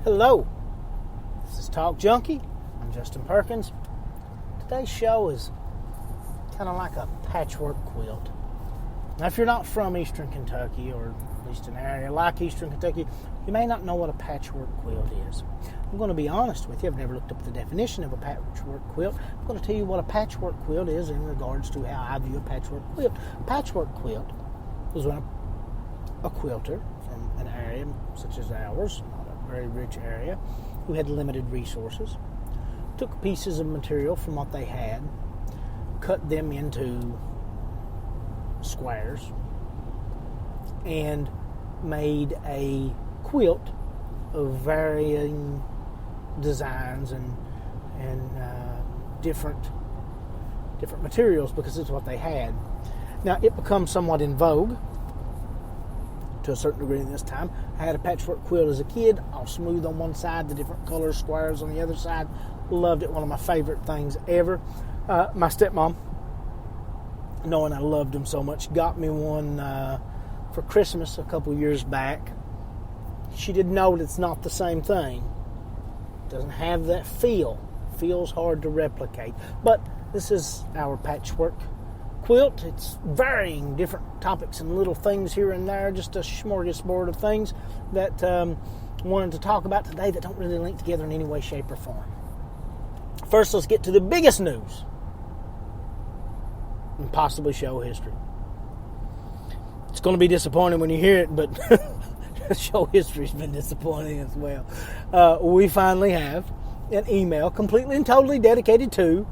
Hello, this is Talk Junkie. I'm Justin Perkins. Today's show is kind of like a patchwork quilt. Now, if you're not from Eastern Kentucky, or at least an area like Eastern Kentucky, you may not know what a patchwork quilt is. I'm going to be honest with you. I've never looked up the definition of a patchwork quilt. I'm going to tell you what a patchwork quilt is in regards to how I view a patchwork quilt. A patchwork quilt is when a quilter from an area such as ours, not a very rich area, who had limited resources, took pieces of material from what they had, cut them into squares, and made a quilt of varying designs and different materials because it's what they had. Now, it becomes somewhat in vogue to a certain degree in this time. I had a patchwork quilt as a kid, all smooth on one side, the different color squares on the other side. Loved it, one of my favorite things ever. My stepmom, knowing I loved them so much, got me one for Christmas a couple years back. She did note it's not the same thing. It doesn't have that feel. Feels hard to replicate. But this is our patchwork quilt. It's varying different topics and little things here and there, just a smorgasbord of things that I wanted to talk about today that don't really link together in any way, shape, or form. First, let's get to the biggest news in possibly show history. It's going to be disappointing when you hear it, but show history's been disappointing as well. We finally have an email completely and totally dedicated to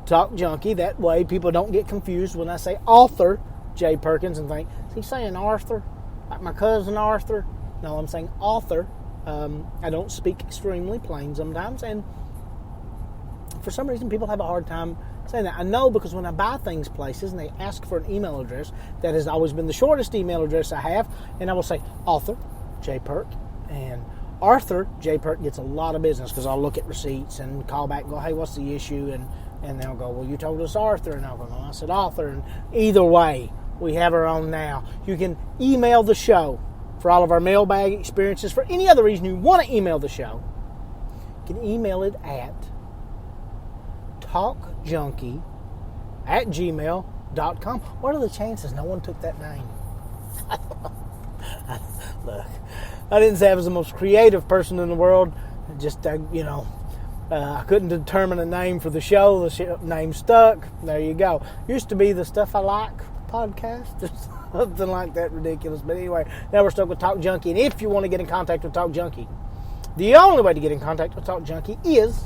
Talk Junkie. That way people don't get confused when I say author J. Perkins and think, is he saying Arthur? Like my cousin Arthur? No, I'm saying author. I don't speak extremely plain sometimes, and for some reason people have a hard time saying that. I know because when I buy things places and they ask for an email address, that has always been the shortest email address I have, and I will say author J. Perk, and Arthur J. Perk gets a lot of business because I'll look at receipts and call back and go, hey, what's the issue? And they'll go, well, you told us Arthur. And I'll go, no, I said author. And either way, we have our own now. You can email the show for all of our mailbag experiences. For any other reason you want to email the show, you can email it at talkjunkie@gmail.com. What are the chances no one took that name? Look, I didn't say I was the most creative person in the world. Just, I couldn't determine a name for the show. The name stuck. There you go. Used to be the Stuff I Like podcast or something like that ridiculous. But anyway, now we're stuck with Talk Junkie. And if you want to get in contact with Talk Junkie, the only way to get in contact with Talk Junkie is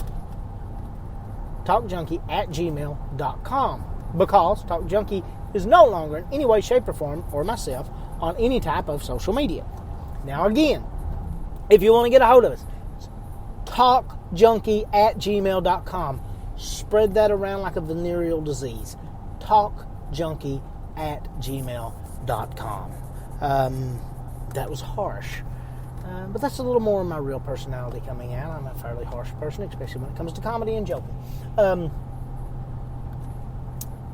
talkjunkie@gmail.com, because Talk Junkie is no longer in any way, shape, or form, or myself, on any type of social media. Now again, if you want to get a hold of us, talkjunkie@gmail.com. Spread that around like a venereal disease. talkjunkie@gmail.com. That was harsh. But that's a little more of my real personality coming out. I'm a fairly harsh person, especially when it comes to comedy and joking.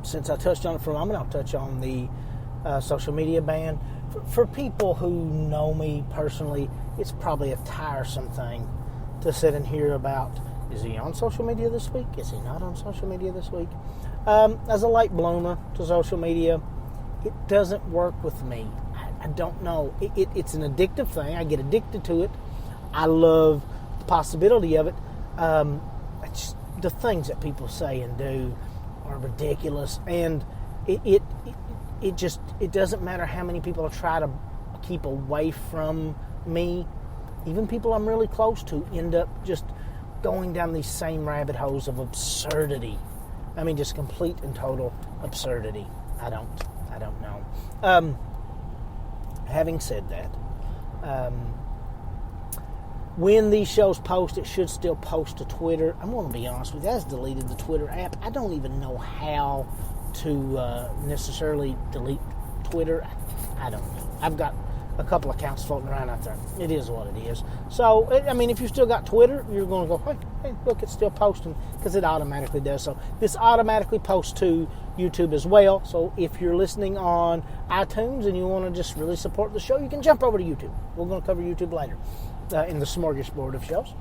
Since I touched on it for a moment, I'll touch on the social media ban. For people who know me personally, it's probably a tiresome thing to sit and hear about, is he on social media this week? Is he not on social media this week? As a late bloomer to social media, it doesn't work with me. I don't know. It's an addictive thing. I get addicted to it. I love the possibility of it. It's the things that people say and do are ridiculous, and it doesn't matter how many people try to keep away from me. Even people I'm really close to end up just going down these same rabbit holes of absurdity. I mean, just complete and total absurdity. I don't know. Having said that, when these shows post, it should still post to Twitter. I'm going to be honest with you, I just deleted the Twitter app. I don't even know how to necessarily delete Twitter. I don't know. I've got a couple accounts floating around out there. It is what it is. So, I mean, if you still got Twitter, you're going to go, hey, look, it's still posting, because it automatically does. So this automatically posts to YouTube as well. So if you're listening on iTunes and you want to just really support the show, you can jump over to YouTube. We're going to cover YouTube later. in the smorgasbord of shows.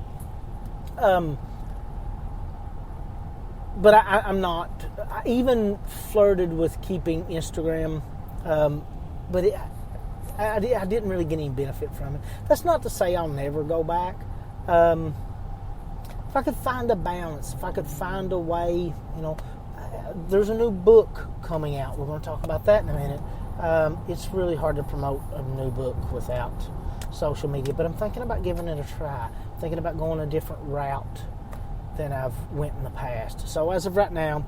But I'm not. I even flirted with keeping Instagram, but I didn't really get any benefit from it. That's not to say I'll never go back. If I could find a balance, if I could find a way, there's a new book coming out. We're going to talk about that in a minute. It's really hard to promote a new book without social media, but I'm thinking about giving it a try. Thinking about going a different route than I've went in the past. So as of right now,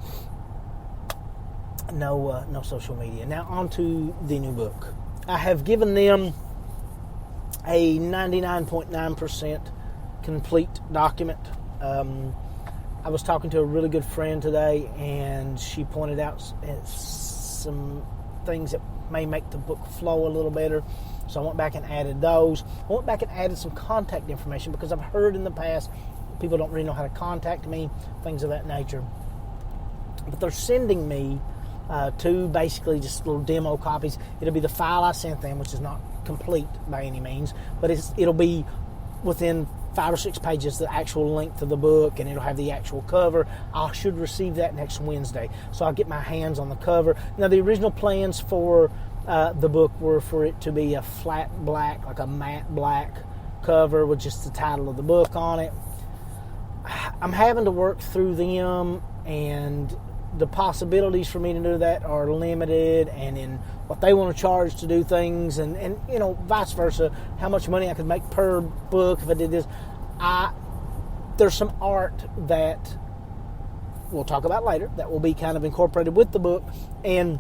no social media. Now on to the new book. I have given them a 99.9% complete document. I was talking to a really good friend today, and she pointed out some things that may make the book flow a little better. So I went back and added those. I went back and added some contact information because I've heard in the past people don't really know how to contact me, things of that nature. But they're sending me two basically just little demo copies. It'll be the file I sent them, which is not complete by any means, but it'll be within 5 or 6 pages the actual length of the book, and it'll have the actual cover. I should receive that next Wednesday, so I'll get my hands on the cover. Now, the original plans for the book were for it to be a flat black, like a matte black cover with just the title of the book on it. I'm having to work through them, and the possibilities for me to do that are limited, and in what they want to charge to do things, and vice versa, how much money I could make per book if I did this. There's some art that we'll talk about later that will be kind of incorporated with the book, and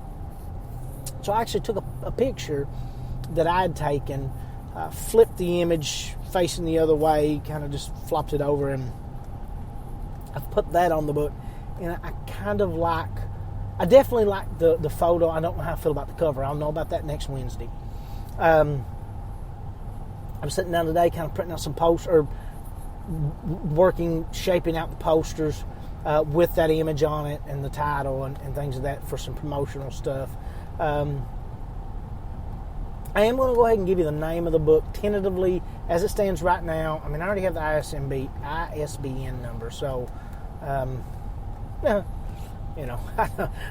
so I actually took a picture that I had taken, flipped the image facing the other way, kind of just flopped it over, and I've put that on the book. And I definitely like the photo. I don't know how I feel about the cover. I'll know about that next Wednesday. I'm sitting down today kind of printing out some posters, or shaping out the posters with that image on it and the title and things of that for some promotional stuff. I am going to go ahead and give you the name of the book tentatively as it stands right now. I mean, I already have the ISBN number, so...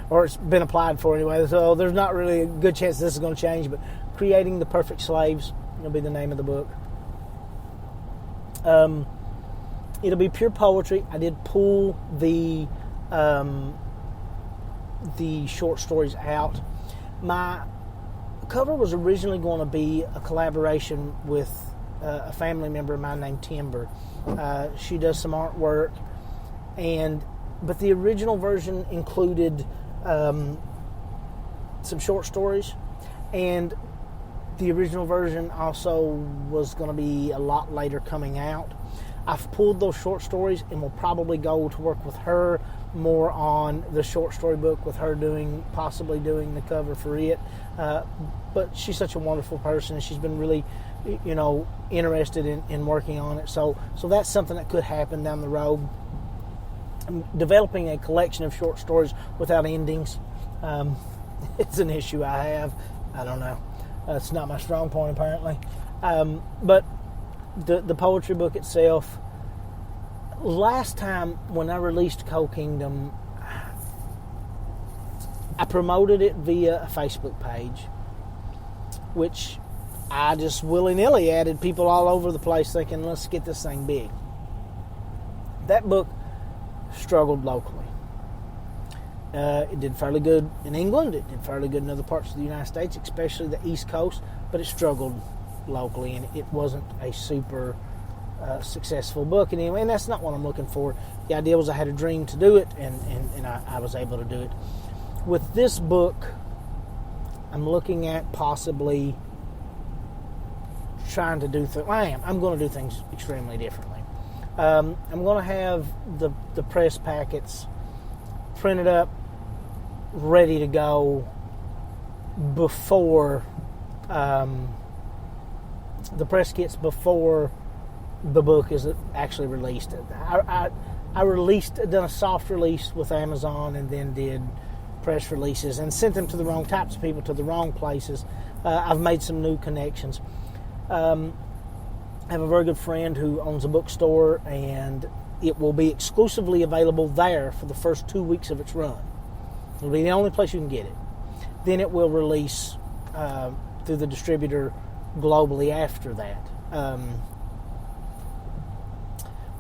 or it's been applied for anyway, so there's not really a good chance this is going to change, but Creating the Perfect Slaves will be the name of the book. It'll be pure poetry. I did pull the short stories out. My cover was originally going to be a collaboration with a family member of mine named Timber. She does some artwork, but the original version included some short stories, and the original version also was going to be a lot later coming out. I've pulled those short stories and will probably go to work with her more on the short story book, with her possibly doing the cover for it. But she's such a wonderful person, and she's been really, interested in working on it. So that's something that could happen down the road. I'm developing a collection of short stories without endings. It's an issue I have. I don't know. It's not my strong point, apparently. But the poetry book itself, last time when I released Cold Kingdom, I promoted it via a Facebook page, which I just willy-nilly added people all over the place thinking, let's get this thing big. That book struggled locally. It did fairly good in England. It did fairly good in other parts of the United States, especially the East Coast, but it struggled locally, and it wasn't a super successful book anyway, and that's not what I'm looking for. The idea was I had a dream to do it, and I was able to do it. With this book, I'm looking at possibly trying to do things. I'm going to do things extremely differently. I'm going to have the press packets printed up, ready to go before the press kits before the book is actually released. I done a soft release with Amazon, and then did press releases and sent them to the wrong types of people, to the wrong places. I've made some new connections. I have a very good friend who owns a bookstore, and it will be exclusively available there for the first 2 weeks of its run. It'll be the only place you can get it. Then it will release through the distributor globally after that.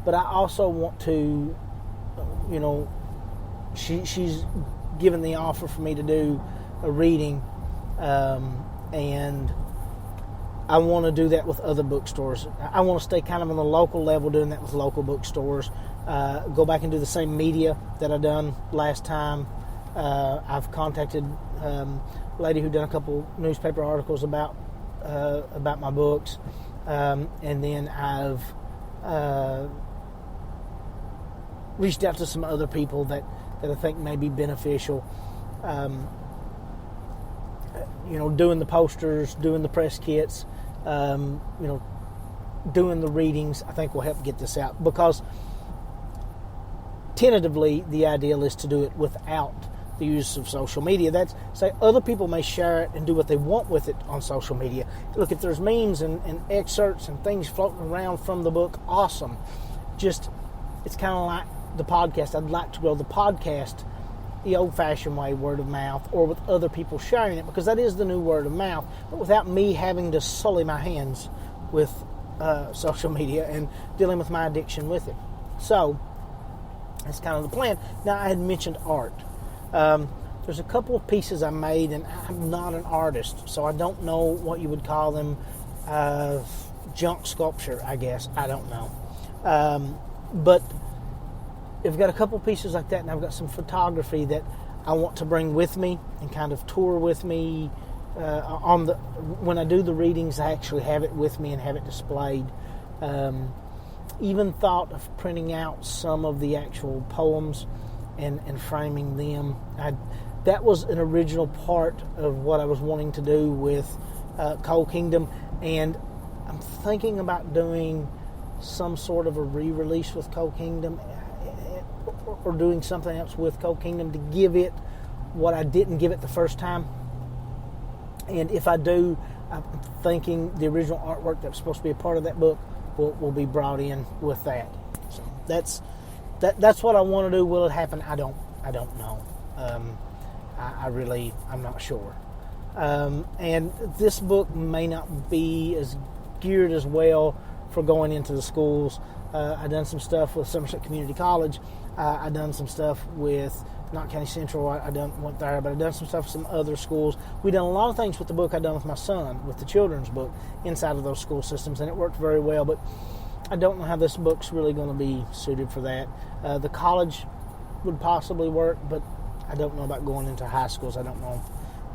But I also want to, she's given the offer for me to do a reading, and I want to do that with other bookstores. I want to stay kind of on the local level doing that with local bookstores. Go back and do the same media that I done last time. I've contacted a lady who done a couple newspaper articles about my books, and then I've reached out to some other people that I think may be beneficial. Doing the posters, doing the press kits, doing the readings, I think will help get this out, because tentatively the ideal is to do it without the use of social media. That's, say, other people may share it and do what they want with it on social media. Look, if there's memes and excerpts and things floating around from the book, awesome. Just, it's kind of like the podcast. I'd like to grow the podcast the old-fashioned way, word of mouth, or with other people sharing it, because that is the new word of mouth, but without me having to sully my hands with social media and dealing with my addiction with it. So that's kind of the plan. Now, I had mentioned art. There's a couple of pieces I made, and I'm not an artist, so I don't know what you would call them. Junk sculpture, I guess. I don't know. But I've got a couple pieces like that, and I've got some photography that I want to bring with me and kind of tour with me. When I do the readings, I actually have it with me and have it displayed. Even thought of printing out some of the actual poems and framing them. That was an original part of what I was wanting to do with Cold Kingdom, and I'm thinking about doing some sort of a re-release with Cold Kingdom, or doing something else with Cold Kingdom to give it what I didn't give it the first time. And if I do, I'm thinking the original artwork that was supposed to be a part of that book will be brought in with that. So that's what I want to do. Will it happen? I don't know. I'm not sure. And this book may not be as geared as well for going into the schools. I've done some stuff with Somerset Community College. I've done some stuff with Knott County Central. Went there, but I've done some stuff with some other schools. We've done a lot of things with the book I've done with my son, with the children's book, inside of those school systems, and it worked very well. But I don't know how this book's really going to be suited for that. The college would possibly work, but I don't know about going into high schools. I don't know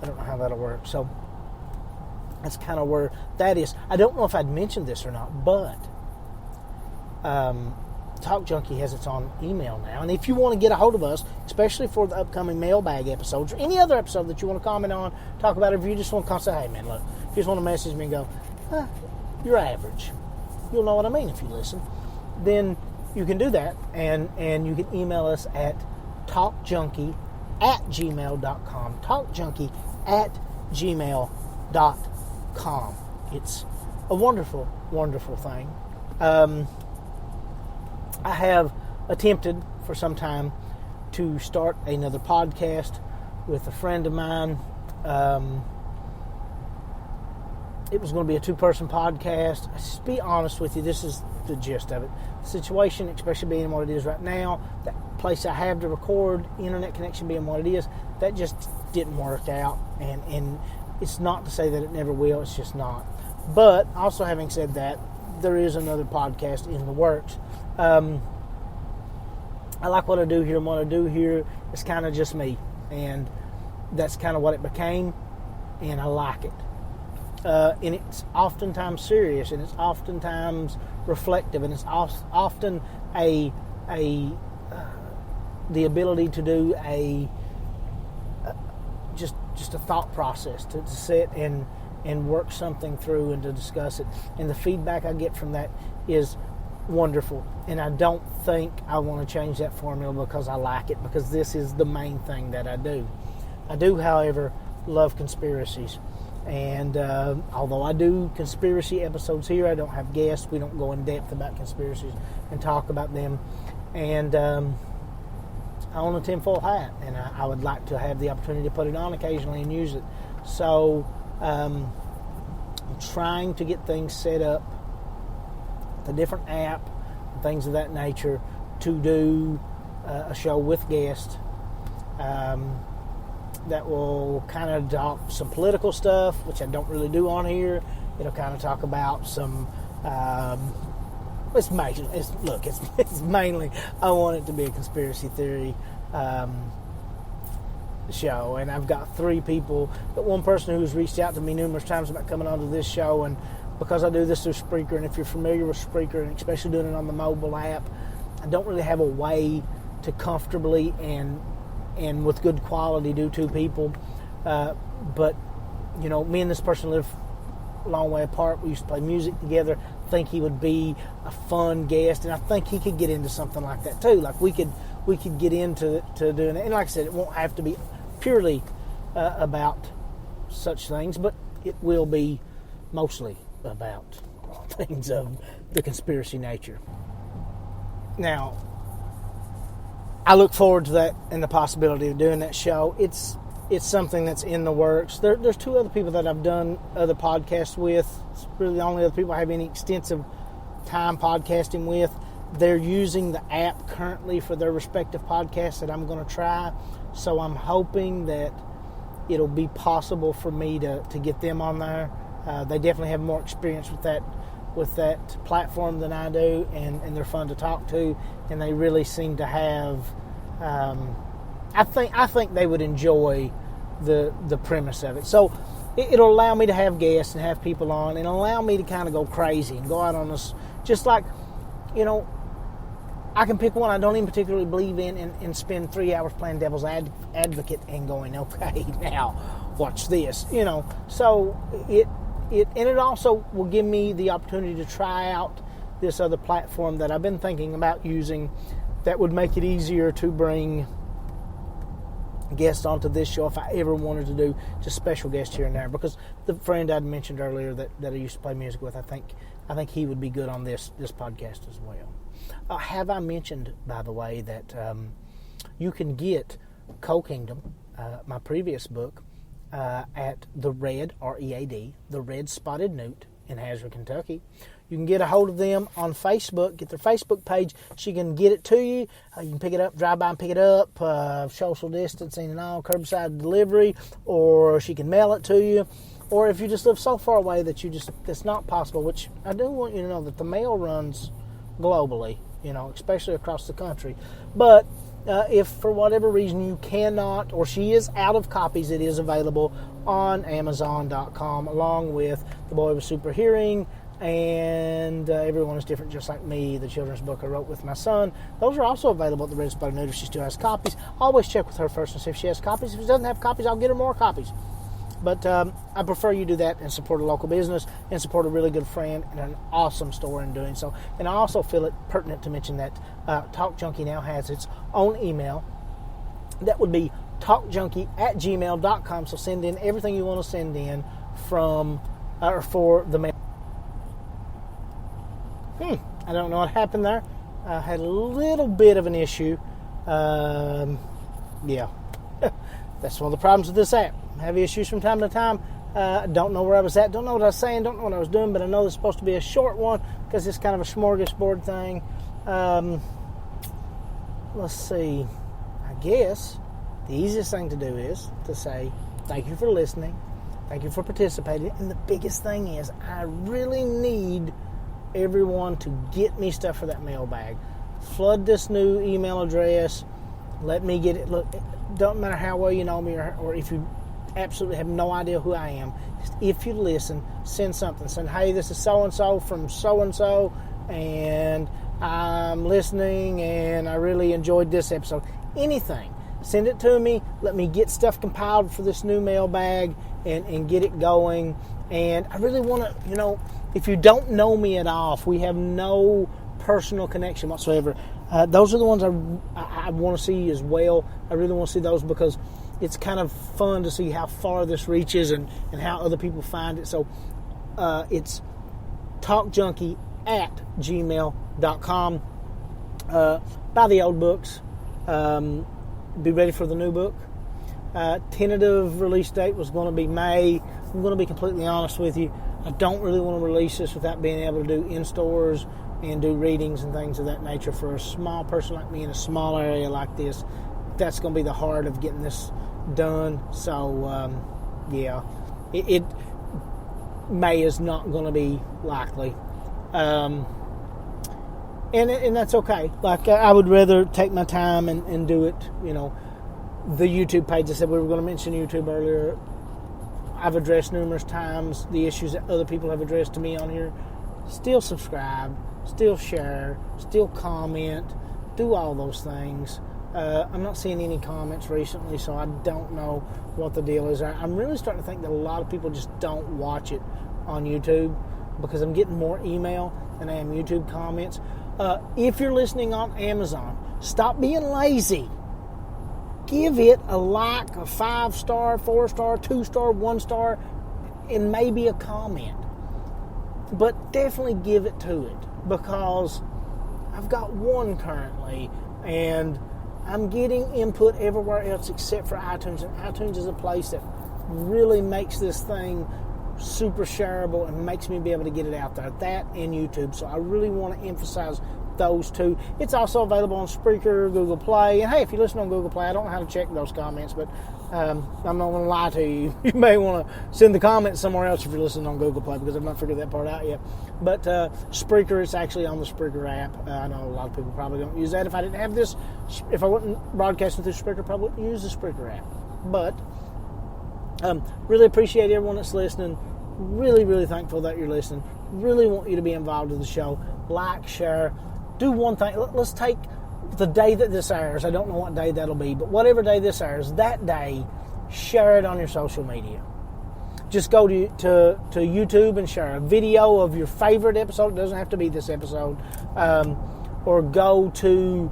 how that'll work. So that's kind of where that is. I don't know if I'd mentioned this or not, but Talk Junkie has its own email now, and if you want to get a hold of us, especially for the upcoming mailbag episodes or any other episode that you want to comment on, talk about it, if you just want to say, hey man, look, if you just want to message me and go, you're average, you'll know what I mean if you listen, then you can do that, and you can email us at talkjunkie@gmail.com, talkjunkie@gmail.com. It's a wonderful, wonderful thing. I have attempted for some time to start another podcast with a friend of mine. It was going to be a 2-person podcast. Just be honest with you, this is the gist of it. The situation, especially being what it is right now, that place I have to record, internet connection being what it is, that just didn't work out. And it's not to say that it never will, it's just not. But also having said that, there is another podcast in the works. I like what I do here, and what I do here is kind of just me, and that's kind of what it became, and I like it. And it's oftentimes serious, and it's oftentimes reflective, and it's often the ability to do just a thought process, to sit and work something through and to discuss it. And the feedback I get from that is wonderful. And I don't think I want to change that formula because I like it, because this is the main thing that I do. I do, however, love conspiracies. And although I do conspiracy episodes here, I don't have guests. We don't go in depth about conspiracies and talk about them. And I own a tinfoil hat, and I would like to have the opportunity to put it on occasionally and use it. So I'm trying to get things set up, the different app, things of that nature, to do a show with guests that will kind of talk some political stuff, which I don't really do on here. It'll kind of talk about some. It's mainly I want it to be a conspiracy theory show, and I've got 3 people. But one person who's reached out to me numerous times about coming onto this show, and because I do this through Spreaker, and if you're familiar with Spreaker, and especially doing it on the mobile app, I don't really have a way to comfortably and with good quality do 2 people. But me and this person live a long way apart. We used to play music together. I think he would be a fun guest, and I think he could get into something like that too. Like we could get into doing it. And like I said, it won't have to be purely about such things, but it will be mostly about things of the conspiracy nature. Now, I look forward to that and the possibility of doing that show. It's something that's in the works. There's 2 other people that I've done other podcasts with. It's really the only other people I have any extensive time podcasting with. They're using the app currently for their respective podcasts that I'm going to try. So I'm hoping that it'll be possible for me to get them on there. They definitely have more experience with that platform than I do, and they're fun to talk to, and they really seem to have. I think they would enjoy the premise of it. So it'll allow me to have guests and have people on, and allow me to kind of go crazy and go out on this, just like, I can pick one I don't even particularly believe in and spend 3 hours playing devil's advocate and going, okay, now watch this, So it also will give me the opportunity to try out this other platform that I've been thinking about using that would make it easier to bring guests onto this show if I ever wanted to do just special guests here and there. Because the friend I'd mentioned earlier that I used to play music with, I think he would be good on this podcast as well. Have I mentioned, by the way, that you can get Coal Kingdom, my previous book, at the Red, R-E-A-D, the Red Spotted Newt in Hazard, Kentucky. You can get a hold of them on Facebook, get their Facebook page. She can get it to you. You can pick it up, drive by and pick it up, social distancing and all, curbside delivery, or she can mail it to you. Or if you just live so far away that it's not possible, which I do want you to know that the mail runs globally, especially across the country. But if for whatever reason you cannot, or she is out of copies, it is available on Amazon.com, along with The Boy with Super Hearing and Everyone is Different Just Like Me, the children's book I wrote with my son. Those are also available at the Red Spotted Newt if she still has copies. Always check with her first and see if she has copies. If she doesn't have copies, I'll get her more copies. But I prefer you do that and support a local business and support a really good friend and an awesome store in doing so. And I also feel it pertinent to mention that Talk Junkie now has its own email. That would be talkjunkie@gmail.com. So send in everything you want to send in from or for the mail. I don't know what happened there. I had a little bit of an issue. Yeah. That's one of the problems with this app. I have issues from time to time. Don't know where I was at. Don't know what I was saying. Don't know what I was doing. But I know it's supposed to be a short one because it's kind of a smorgasbord thing. Let's see. I guess the easiest thing to do is to say thank you for listening. Thank you for participating. And the biggest thing is I really need everyone to get me stuff for that mailbag. Flood this new email address. Let me get it. Look, it don't matter how well you know me or if you absolutely have no idea who I am. Just if you listen, send something. Send, hey, this is so-and-so from so-and-so, and I'm listening, and I really enjoyed this episode. Anything. Send it to me. Let me get stuff compiled for this new mailbag and get it going. And I really want to, if you don't know me at all, if we have no personal connection whatsoever, those are the ones I want to see as well. I really want to see those because it's kind of fun to see how far this reaches and how other people find it. So it's talkjunkie@gmail.com. Buy the old books. Be ready for the new book. Tentative release date was going to be May. I'm going to be completely honest with you. I don't really want to release this without being able to do in-stores and do readings and things of that nature. For a small person like me in a small area like this, that's going to be the heart of getting this done. So, it May is not going to be likely. And that's okay. Like, I would rather take my time and do it, The YouTube page, I said we were going to mention YouTube earlier. I've addressed numerous times the issues that other people have addressed to me on here. Still subscribe, still share, still comment, do all those things. I'm not seeing any comments recently, so I don't know what the deal is. I'm really starting to think that a lot of people just don't watch it on YouTube because I'm getting more email than I am YouTube comments. If you're listening on Amazon, stop being lazy. Give it a like, a 5-star, 4-star, 2-star, 1-star, and maybe a comment. But definitely give it to it, because I've got one currently, and I'm getting input everywhere else except for iTunes. And iTunes is a place that really makes this thing super shareable and makes me be able to get it out there. That and YouTube. So I really want to emphasize those two. It's also available on Spreaker, Google Play, and hey, if you listen on Google Play, I don't know how to check those comments, but I'm not going to lie to you. You may want to send the comments somewhere else if you're listening on Google Play, because I've not figured that part out yet. But Spreaker is actually on the Spreaker app. I know a lot of people probably don't use that. If I didn't have this, if I wasn't broadcasting through Spreaker, I probably wouldn't use the Spreaker app. But really appreciate everyone that's listening. Really, really thankful that you're listening. Really want you to be involved in the show. Like, share. Do one thing. Let's take the day that this airs. I don't know what day that'll be, but whatever day this airs, that day, share it on your social media. Just go to YouTube and share a video of your favorite episode. It doesn't have to be this episode. Or go to...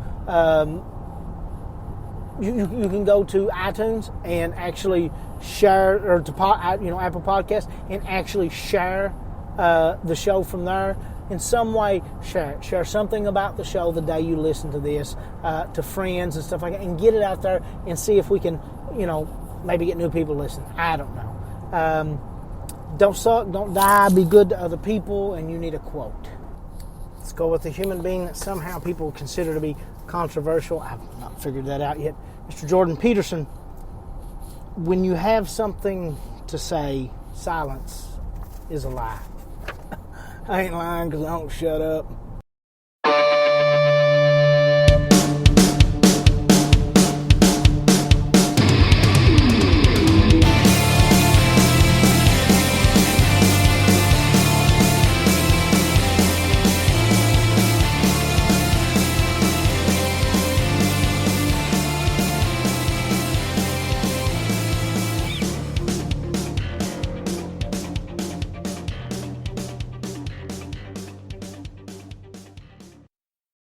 You can go to iTunes and actually share, or to Apple Podcasts, and actually share the show from there. In some way, share something about the show the day you listen to this to friends and stuff like that, and get it out there and see if we can, maybe get new people listening. I don't know. Don't suck, don't die, be good to other people, and you need a quote. Let's go with a human being that somehow people consider to be controversial. I've not figured that out yet. Mr. Jordan Peterson. When you have something to say, silence is a lie. I ain't lying because I don't shut up.